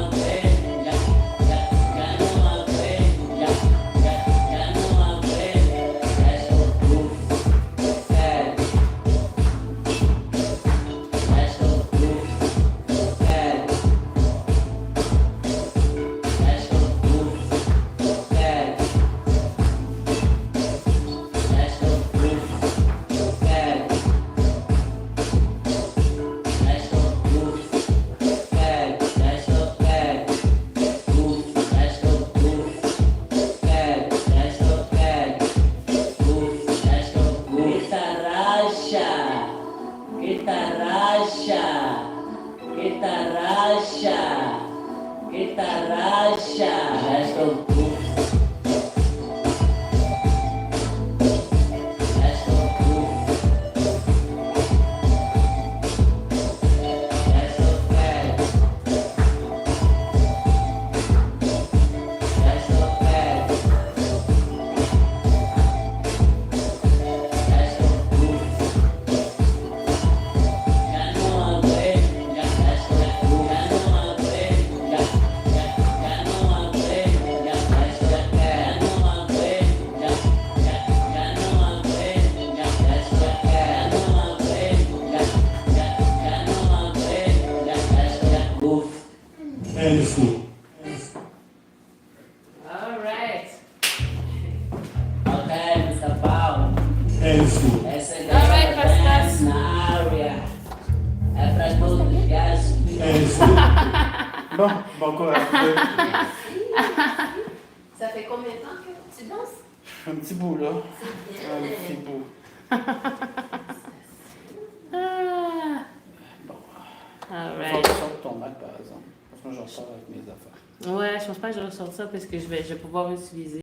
aguento, já não aguento, já não aguento, já não aguento, that's so cool. Okay. That's so cool. Okay. That's so cool. Okay. That's so cool. Okay. That's so cool. Okay. That's okay. Move. That's so cool. Okay. That's okay. Move. That's so cool. Guitarracha. That's so cool. That's so cool. school. Essa Alright, Pastas. na área. É pra todos os gajos que É isso. Bon, bon courage. Ça fait combien de temps que tu danses? Un petit bout, là. C'est bien. Un petit bout. Ah. Bon. Faut Alright. que tu sortes ton Mac, par exemple. Parce que moi, je ressors avec mes affaires. Ouais, je pense pas que je ressors ça parce que je vais pouvoir utiliser.